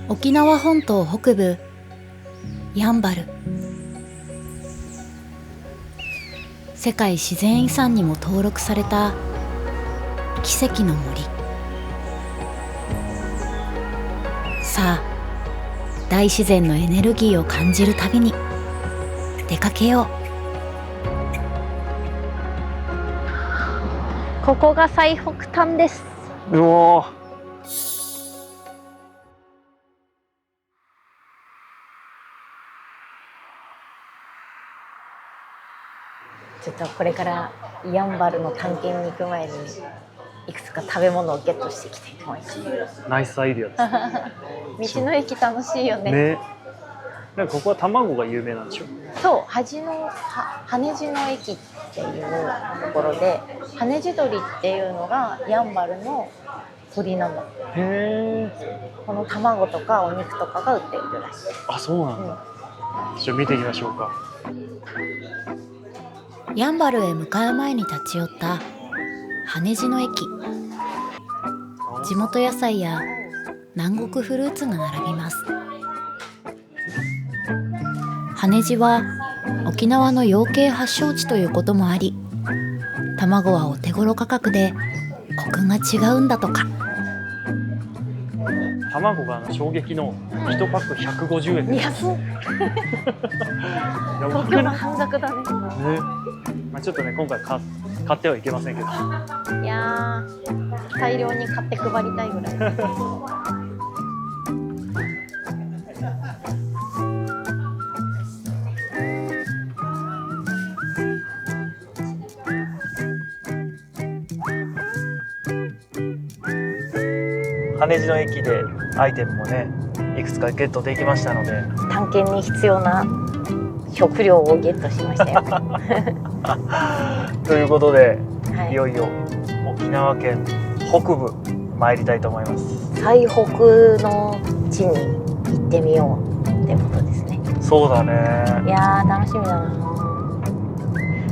沖縄本島北部やんばる。世界自然遺産にも登録された奇跡の森。さあ、大自然のエネルギーを感じる旅に出かけよう。ここが最北端です。うおー。ちょっとこれからやんばるの探検に行く前にいくつか食べ物をゲットしていきたいと思います。ナイスアイディアです。道の駅楽しいよね。ね。なんかここは卵が有名なんでしょ。そう、羽地の羽地の駅っていうところで、羽地鶏っていうのがやんばるの鳥なの。へえ。この卵とかお肉とかが売っているらしい。あ、そうなんだ。ちょっと見ていきましょうか。やんばるへ向かう前に立ち寄った羽地の駅。地元野菜や南国フルーツが並びます。羽地は沖縄の養鶏発祥地ということもあり、卵はお手頃価格でコクが違うんだとか。卵が衝撃の1パック150円です。安っ東京の半額だね。まあちょっとね、今回買ってはいけませんけど。いやー、大量に買って配りたいぐらい。羽地の駅でアイテムもね、いくつかゲットできましたので、探検に必要な食料をゲットしましたよ。ということで、はい、いよいよ沖縄県北部参りたいと思います。最北の地に行ってみようってことですね。そうだね。いやー、楽しみだな。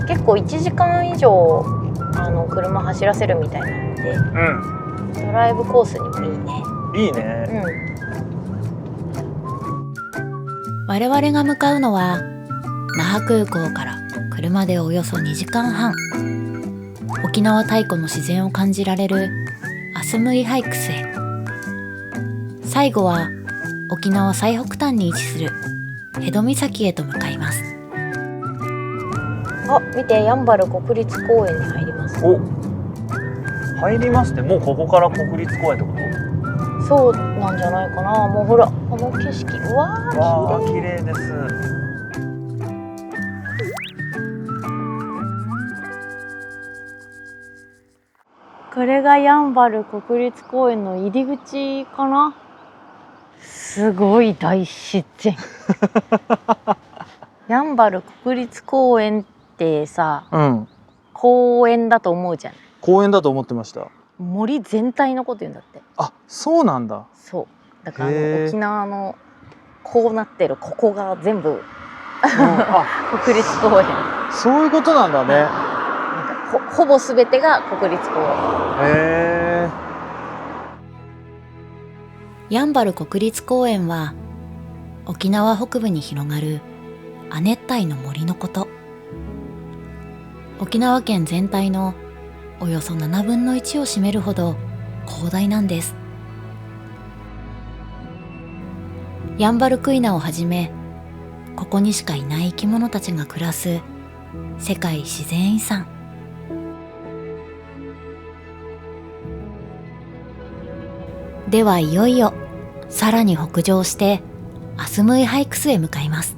結構1時間以上車走らせるみたいなので、ドライブコースにもいいね。いいね。我々が向かうのは那覇空港から車でおよそ2時間半、沖縄太古の自然を感じられるアスムイハイクスへ。最後は沖縄最北端に位置する辺戸岬へと向かいます。あ、見て、やんばる国立公園に入ります。お、入りますって。もうここから国立公園ってこと？そうなんじゃないかな。もうほら、この景色、うわー、綺麗です。これがやんばる国立公園の入り口かな。すごい大自然。やんばる国立公園ってさ、公園だと思うじゃない。公園だと思ってました。森全体のこと言うんだって。あ、そうなんだ。そう。だから沖縄のこうなってるここが全部国立公園。そういうことなんだね。なんかほぼ全てが国立公園。へー。やんばる国立公園は沖縄北部に広がる亜熱帯の森のこと。沖縄県全体のおよそ7分の1を占めるほど広大なんです。ヤンバルクイナをはじめ、ここにしかいない生き物たちが暮らす世界自然遺産。ではいよいよさらに北上してアスムイハイクスへ向かいます。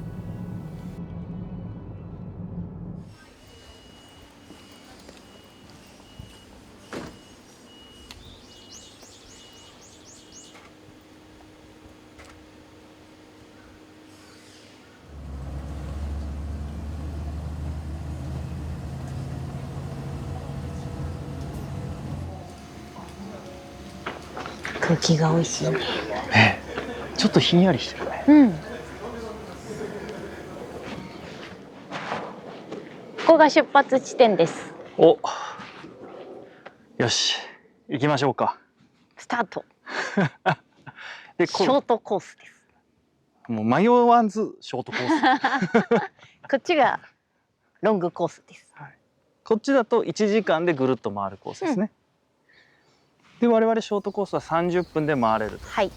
空気が美味しいね。ちょっとひんやりしてるね。ここが出発地点です。お、よし、行きましょうか。スタート。でショートコースです。もう迷わずショートコース。こっちがロングコースです。はい、こっちだと1時間でぐるっと回るコースですね。で我々ショートコースは30分で回れると。はい。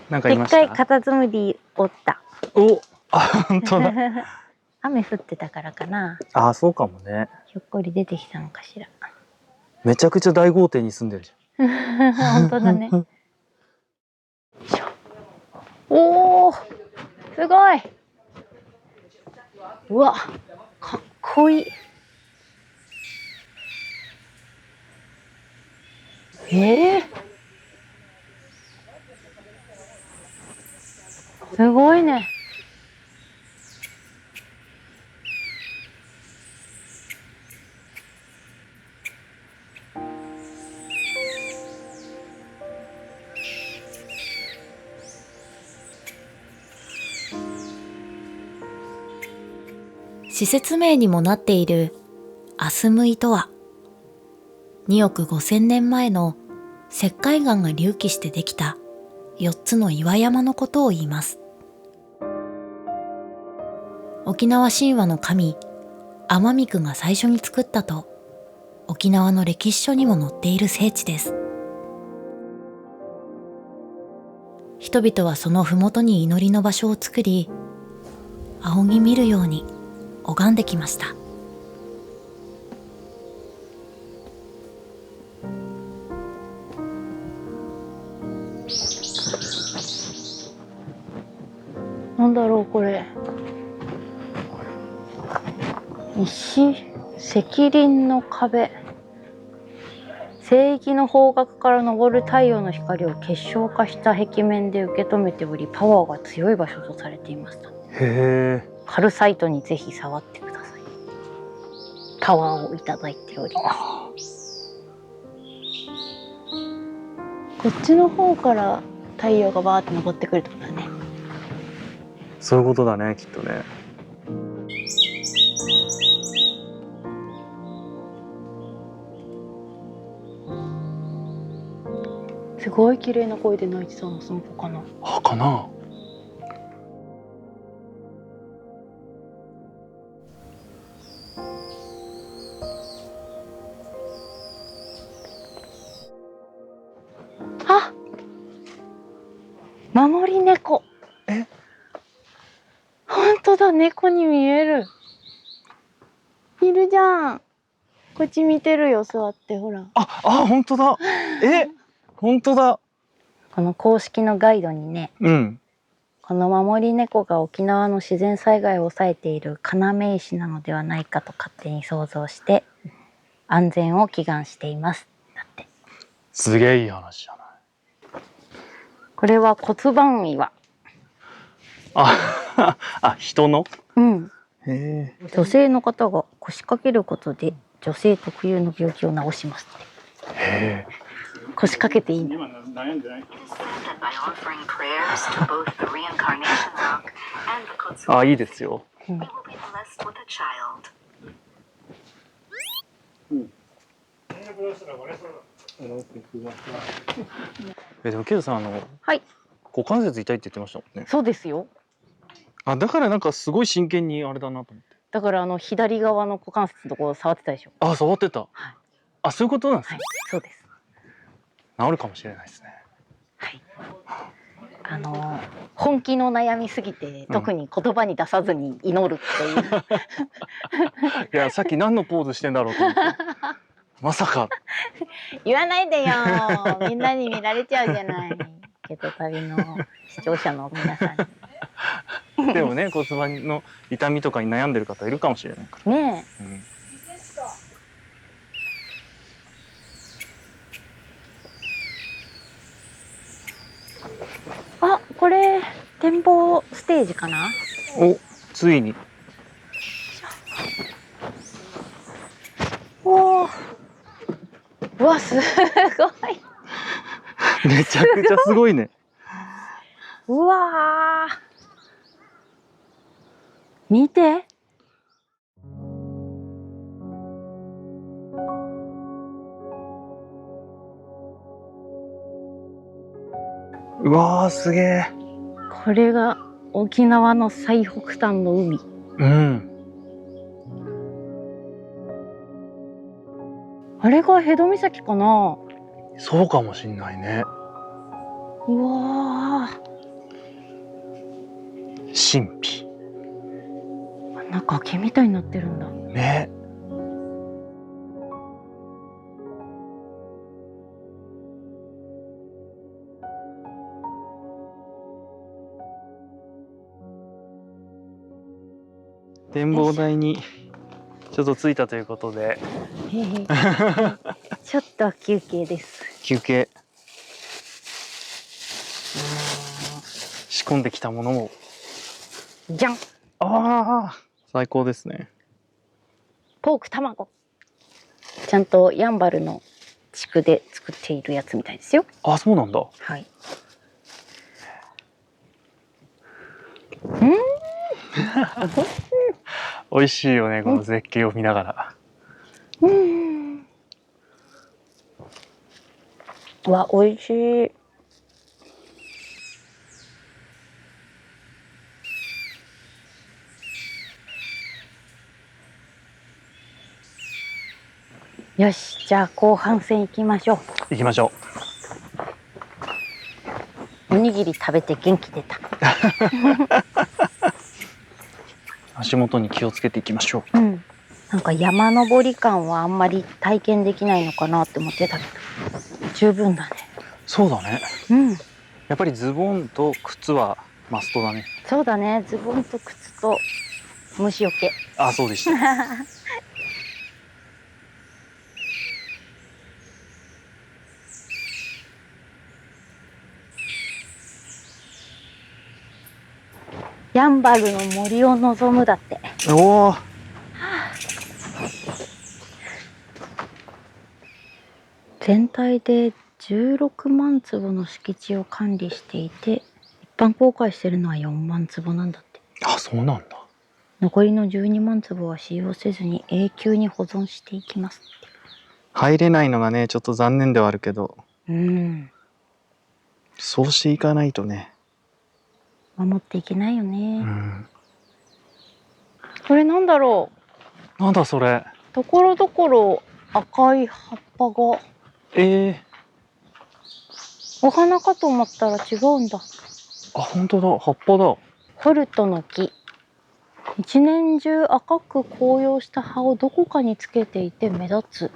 なんか言いました？でっかいカタツムリおった。お、あ、本当だ。雨降ってたからかな。あ、そうかもね。ひょっこり出てきたのかしら。めちゃくちゃ大豪邸に住んでるじ本当だね。おお、すごい。うわ、かっこいい。すごいね。施設名にもなっているアスムイとは、2億5,000年前の石灰岩が隆起してできた4つの岩山のことを言います。沖縄神話の神アミクが最初に作ったと沖縄の歴史書にも載っている聖地です。人々はその麓に祈りの場所を作り、仰ぎ見るように拝んできました。なんだろうこれ。石林の壁。聖域の方角から昇る太陽の光を結晶化した壁面で受け止めており、パワーが強い場所とされていました。へえ。カルサイトにぜひ触ってください。パワーをいただいております。こっちの方から太陽がバーって昇ってくるってことだね。そういうことだね、きっとね。すごい綺麗な声で泣いてたの、その子かな。あ、かな。あ、守り猫。え、本当だ、猫に見える。いるじゃん。こっち見てるよ、座ってほら。あ、本当だ。え、本当だ。この公式のガイドにね、うん。この守り猫が沖縄の自然災害を抑えている要石なのではないかと勝手に想像して安全を祈願していますだって。すげえいい話じゃない。これは骨盤岩。あ、人の。うん。へえ。女性の方が腰掛けることで女性特有の病気を治しますって。へえ。腰掛けていいんだ。あ、いいですよ。でもケイトさんはい。股関節痛いって言ってましたもんね。そうですよ。あ、だからなんかすごい真剣にあれだなと思って。だから左側の股関節のところ触ってたでしょ。あ、触ってた。はい。あ、そういうことなんですね。はい、そうです。治るかもしれないですね。はい。本気の悩みすぎて、特に言葉に出さずに祈るっていう。いや、さっき何のポーズしてんだろうと思って。まさか。言わないでよ。みんなに見られちゃうじゃない。ケト旅の視聴者の皆さんに。でもね、骨盤の痛みとかに悩んでる方いるかもしれないから。ねえ。あ、これ展望ステージかな。お、ついに。うわ、すごい。めちゃくちゃすごいね。うわー。見て。うわー、すげえ。これが沖縄の最北端の海。うん。あれが辺戸岬かな。そうかもしんないね。うわ神秘。ー。なんか崖みたいになってるんだ。ね。展望台にちょっと着いたということでへへちょっと休憩です。休憩。仕込んできたものも、じゃん。ああ、最高ですね。ポーク卵。ちゃんとやんばるの地区で作っているやつみたいですよ。あ、そうなんだ。はい。美味しいよね、この絶景を見ながら。うわ、美味しい。よし、じゃあ後半戦行きましょ行きましょう。おにぎり食べて元気出た。う。足元に気をつけていきましょう。うん。なんか山登り感はあんまり体験できないのかなって思ってたけど、十分だね。そうだね。うん。やっぱりズボンと靴はマストだね。そうだね。ズボンと靴と虫除け。あ、そうでした。やんばるの森を望むだって。おお。全体で16万坪の敷地を管理していて、一般公開してるのは4万坪なんだって。あ、そうなんだ。残りの12万坪は使用せずに永久に保存していきますって。入れないのがね、ちょっと残念ではあるけど、うん。そうしていかないとね。守っていけないようね。ん。これなんだろう。なんだそれ。ところどころ赤い葉っぱが。お花かと思ったら違うんだ。あ、本当だ。葉っぱだ。ホルトの木。一年中赤く紅葉した葉をどこかにつけていて目立つ。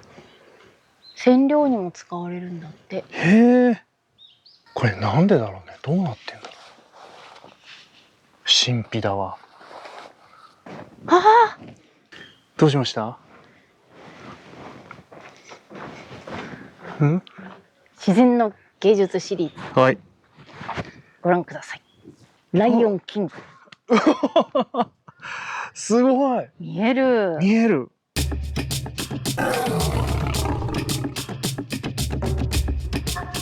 染料にも使われるんだって。へえ。これなんでだろうね。どうなってんだろう。神秘だわ。ああ。どうしました？うん？自然の芸術シリーズはい。ご覧ください。ライオンキング。すごい。見える。見える。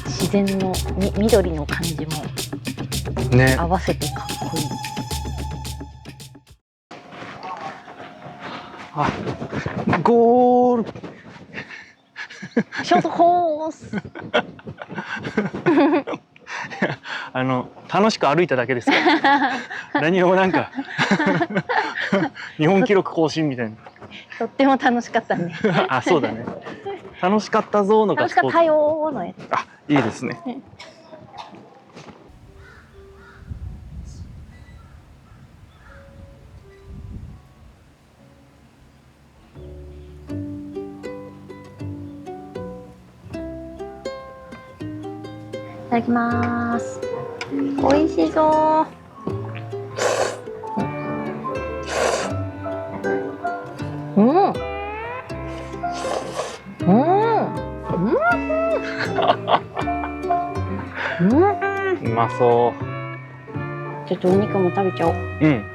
自然の緑の感じもね。合わせてかっこいい。あ、ゴール。ショートコース。楽しく歩いただけですから。何もなんか日本記録更新みたいな。とっても楽しかったね。あ、そうだね。楽しかったぞーのガッツポーズ。楽しかったよーのやつ。あ、いいですね。いただきます。美味しそう。うん。うん。うまそちょっとお肉も食べちゃおう。う。うん。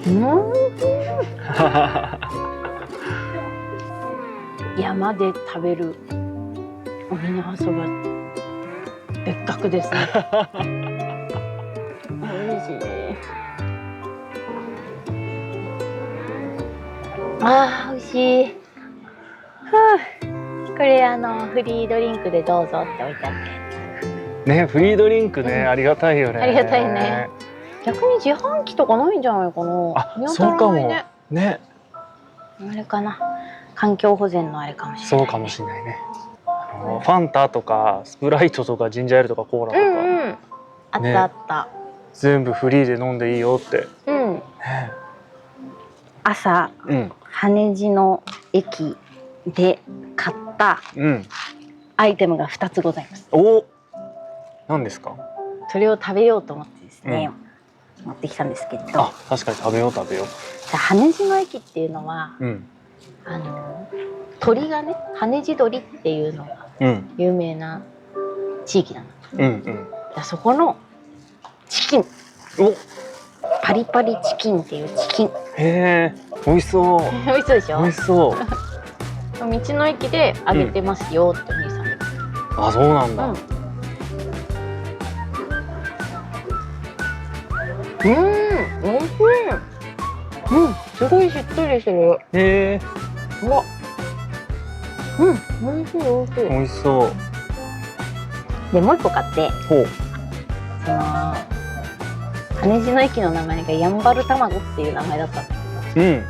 うん。山で食べる沖縄そば別格ですね。美味しい。あー美味しい。これフリードリンクでどうぞって置いてあって。ね、フリードリンクね、ありがたいよね。ありがたいね。逆に自販機とかないんじゃないかな。あ、見当そうかもたらないね。ね。あれかな。環境保全のあれかもしれない、そうかもしれないね。ファンタとかスプライトとかジンジャーエールとかコーラとか、あったあった。全部フリーで飲んでいいよって。朝、羽地の駅で買ったアイテムが2つございます。お、何ですか？それを食べようと思ってですね、持ってきたんですけど。あ、確かに食べよう。羽地の駅っていうのは、鳥がね、羽地鳥っていうのが有名な地域なの。そこのチキン、パリパリチキンっていうチキン。へえ、美味しそう。美味しそうでしょ？美味しそう。道の駅であげてますよってお兄さん。あ、そうなんだ。美味しい。すごいしっとりしてる。へえ。うわ。美味しい。美味しそう。でもう一個買って、ほう。その羽地の駅の名前がやんばる卵っていう名前だったんだけど、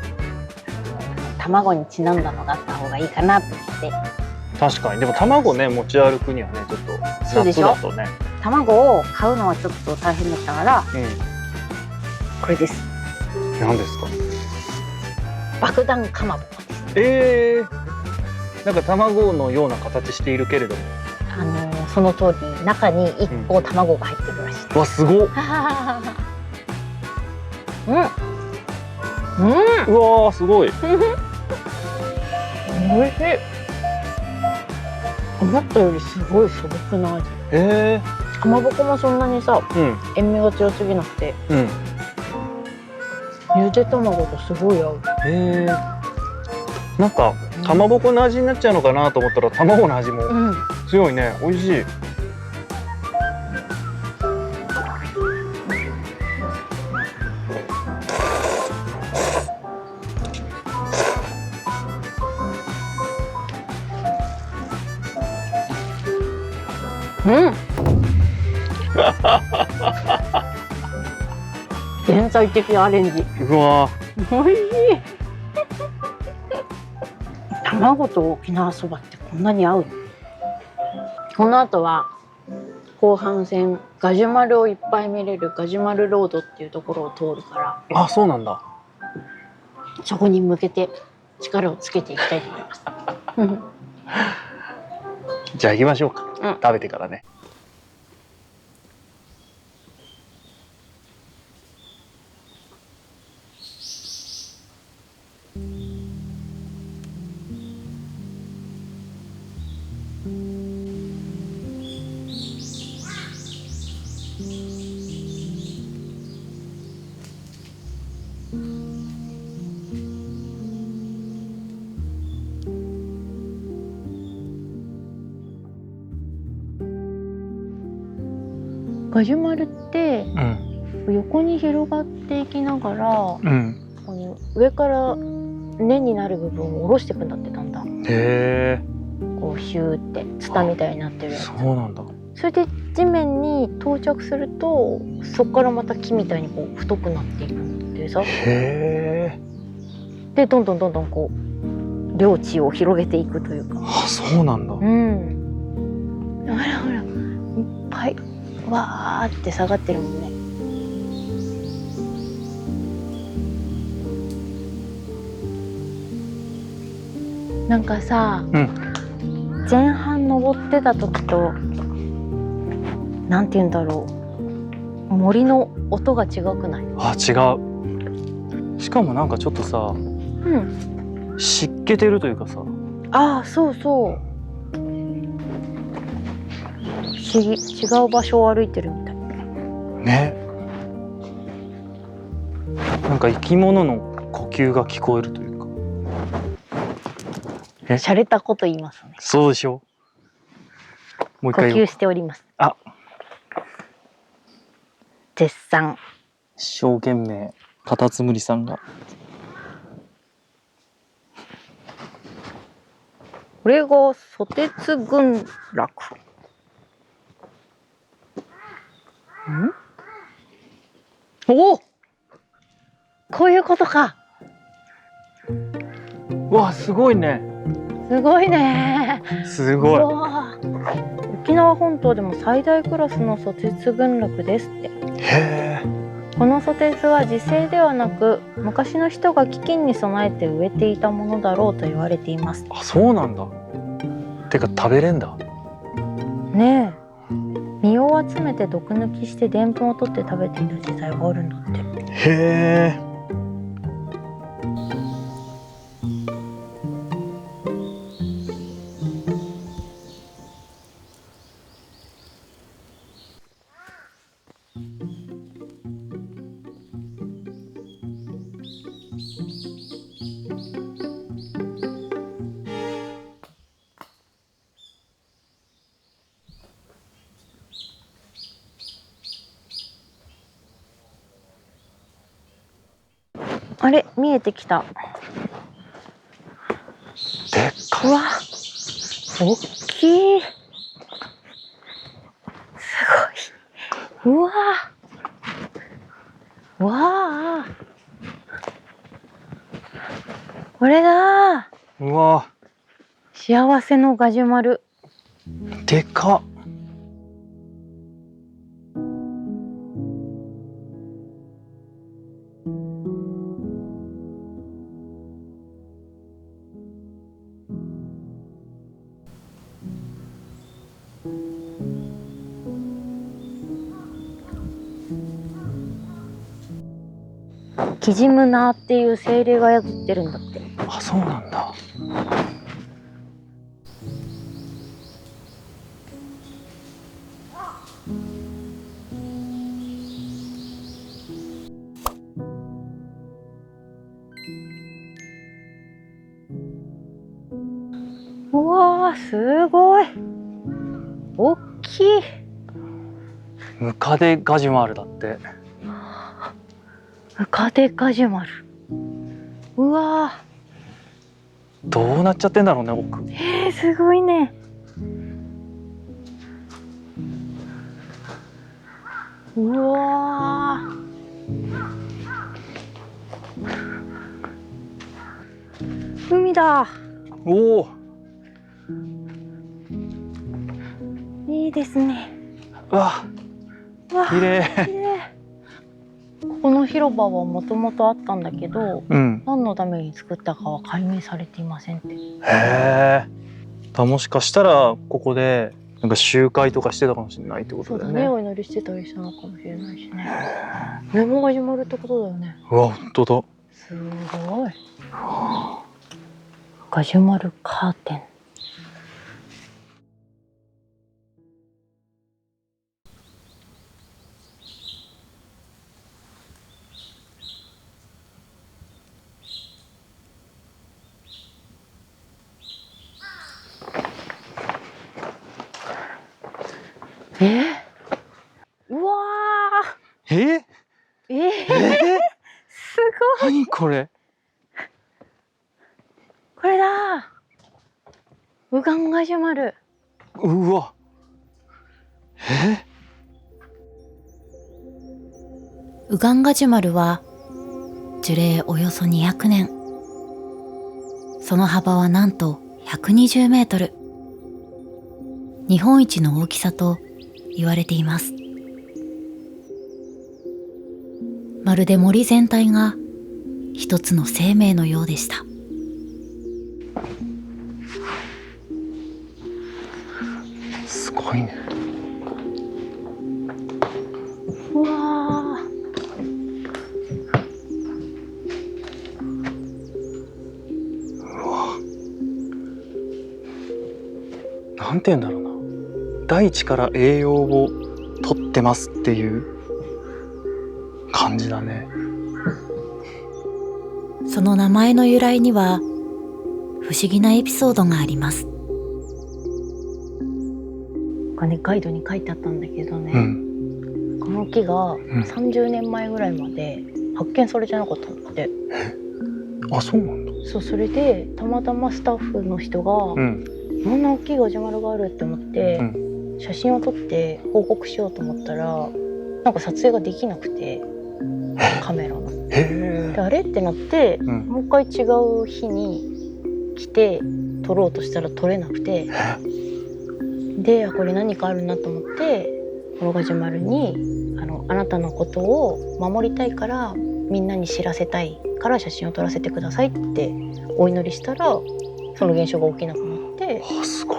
卵にちなんだのがあった方がいいかなと思って。確かに。でも卵ね、持ち歩くにはね、ちょっと夏だとね。卵を買うのはちょっと大変だったから、これです。何ですか？爆弾かまぼこです。なんか卵のような形しているけれども、その通り中に1個卵が入ってるらしい。わ、すごっ。うわー、すごい。おいしい。思ったよりすごい素朴な味。かまぼこもそんなにさ、塩味が強すぎなくて、ゆで卵とすごい合う。なんかかまぼこの味になっちゃうのかなと思ったら卵の味も強いね。美味しい。天才的アレンジ。うわー、美味しい。卵と沖縄そばってこんなに合うの？この後は後半戦ガジュマルをいっぱい見れるガジュマルロードっていうところを通るから、あ、そうなんだ。そこに向けて力をつけていきたいと思います。じゃあ行きましょうか。食べてからね。ガジュマルって横に広がっていきながら、この上から根になる部分を下ろしていくんだってだんだん。へえ。こうシューってツタみたいになってるやつ。そうなんだ。それで地面に到着すると、そこからまた木みたいにこう太くなっていくんでさ。へえ。でどんどんこう領地を広げていくというか。あ、そうなんだ。ほらほらいっぱいわーって下がってるもんね。なんかさ、前半登ってた時となんて言うんだろう、森の音が違くない？あ、違う。しかもなんかちょっとさ、湿気てるというかさ。ああ、そうそう。不思議、違う場所を歩いてるみたい。ね。なんか生き物の呼吸吸が聞こえるというか。洒落たこと言いますね。そうでしょう。もう一呼吸回言おう。しております。あ、絶賛。一生懸命カタツムリさんが。これがソテツ群落。おお、こういうことか。うわ、すごいね。すごいね。すごい。うわー、沖縄本島でも最大クラスのソテツ群落ですって。へえ。このソテツは自生ではなく、昔の人が飢饉に備えて植えていたものだろうと言われています。あ、そうなんだ。てか食べれんだ。ねえ、実を集めて毒抜きしてでんぷんを取って食べている時代があるんだって。へえ。あれ、見えてきた。でっかい。うわ、大きい。すごい。うわー、わあ、これだ。うわ、幸せのガジュマル。でかっ。キジムナーっていう精霊が宿ってるんだって。あ、そうなんだ。うわー、すごい。大きい。ムカデガジュマルだって。ムカデガジュマル。うわどうなっちゃってんだろうね、奥。ー、すごいね。うわー、海だ。おお。いいですね。うわ、うわ、綺麗。綺麗。この広場はもともとあったんだけど、うん。何のために作ったかは解明されていませんって。へえ。もしかしたらここでなんか集会とかしてたかもしれないってこそうだね、とだよね。お祈りしてたりしたのかもしれないしね。これもガジュマルってことだよね。うわ、本当だ。すごい。ガジュマルカーテン。うわえ？ー、すごい。何これ？これだ。ウガンガジュマル。うわ。ウガンガジュマルは樹齢およそ200年。その幅はなんと120メートル。日本一の大きさと言われています。まるで森全体が一つの生命のようでした。すごいね。うわー。なんて言うんだろうな。大地から栄養を取ってますっていう感じだね。その名前の由来には不思議なエピソードがあります。ガイドに書いてあったんだけどね、うん。この木が30年前ぐらいまで発見されてなかったんだって。あ、そうなんだ。そう、それでたまたまスタッフの人が、うん。こんな大きいガジュマルがあるって思って、写真を撮って報告しようと思ったら、なんか撮影ができなくて、カメラの。へで、あれってなって、もう一回違う日に来て撮ろうとしたら撮れなくて、で、これ何かあるなと思って、このガジュマルにあなたのことを守りたいからみんなに知らせたいから写真を撮らせてくださいってお祈りしたら、その現象が起きなくなって、あ、すごい。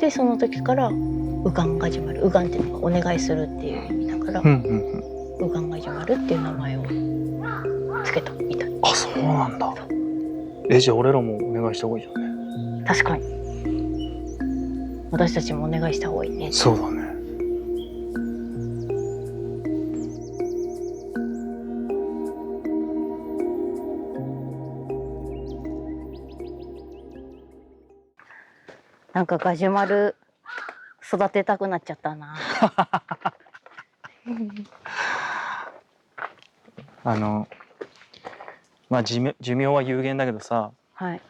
でその時からウガンガジュマル、ウガンっていうのがお願いするっていう意味だから、ウガンガジュマルっていう名前をつけたみたい。あ、そうなんだ。じゃあ俺らもお願いした方がいいよね。確かに私たちもお願いした方がいいね。そうだね。なんかガジュマル育てたくなっちゃったな。まあ寿命は有限だけどさ、はい、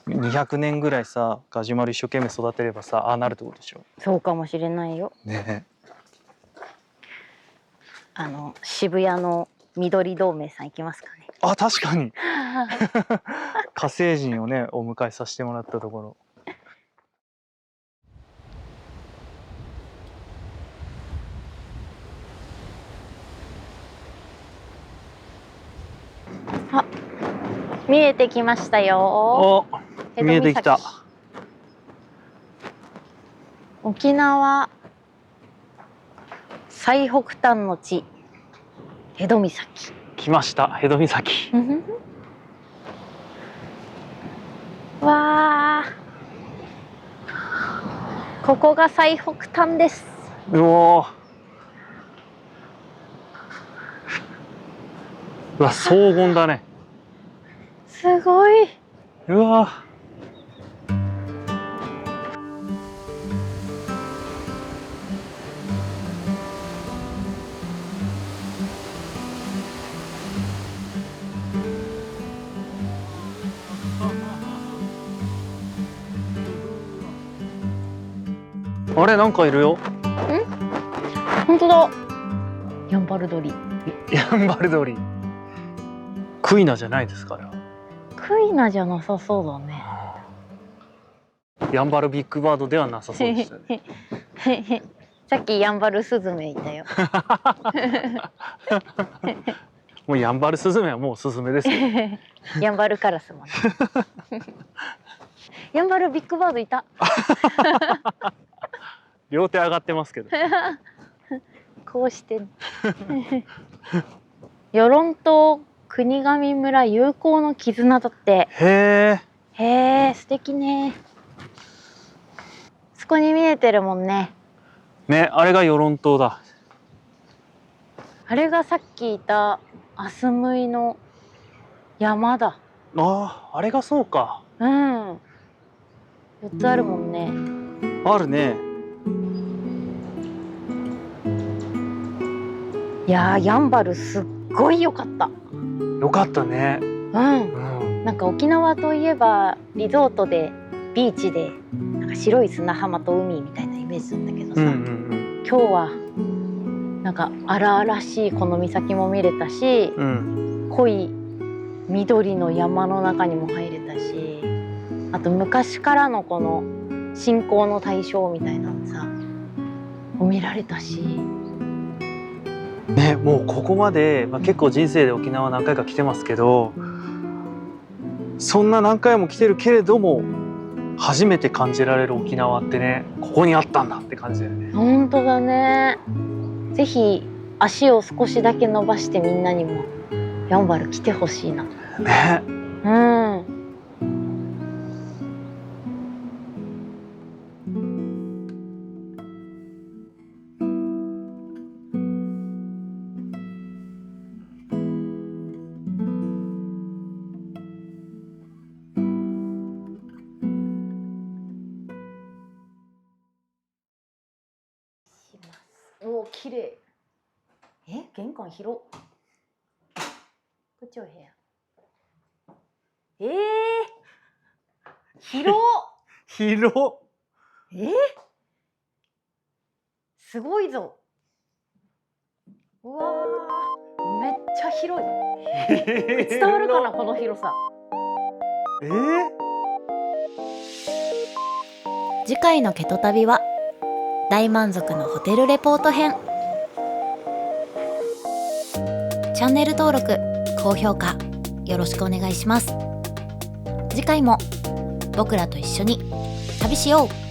200年ぐらいさガジュマル一生懸命育てればさ、ああなるってことでしょ。そうかもしれないよ。ね。渋谷の緑同盟さん行きますかね。あ、確かに。火星人をねお迎えさせてもらったところ。あ、見えてきましたよ。お、見えてきた。沖縄最北端の地、辺戸岬。来ました、辺戸岬。わあ、ここが最北端です。うおー。うわ、荘厳だね。すごい。うわ。あれ、なんかいるよ。本当だ。ヤンバル鳥。ヤンバル鳥。クイナじゃないですかね。クイナじゃなさそうだね。ヤンバルビッグバードではなさそうでしたね。さっきヤンバルスズメいたよ。もうヤンバルスズメはもうスズメですよ。ヤンバルカラスもね。ヤンバルビッグバードいた。両手上がってますけど。こうして。与論島国頭村友好の絆だって。へえ。へえ、素敵ね。そこに見えてるもんね。ね、あれが与論島だ。あれがさっきいたアスムイの山だ。ああ、あれがそうか。うん。4つあるもんね。あるね。いやー、やんばるすっごい良かった。よかったね。うん。うん。なんか沖縄といえばリゾートでビーチでなんか白い砂浜と海みたいなイメージなんだけどさ、今日はなんか荒々しいこの岬も見れたし、濃い緑の山の中にも入れたし、あと昔からのこの信仰の対象みたいなのさも見られたしね、もうここまで、結構人生で沖縄何回か来てますけど、そんな何回も来てるけれども初めて感じられる沖縄ってね、ここにあったんだって感じだよね。本当だね。ぜひ足を少しだけ伸ばしてみんなにもやんばる来てほしいな。ね。うん。おお、綺麗。玄関広っ。こっちお部屋。広っ。広っ。すごいぞ。うわー、めっちゃ広い。伝わるかな、この広さ。次回のケト旅は大満足のホテルレポート編。チャンネル登録、高評価よろしくお願いします。次回も僕らと一緒に旅しよう。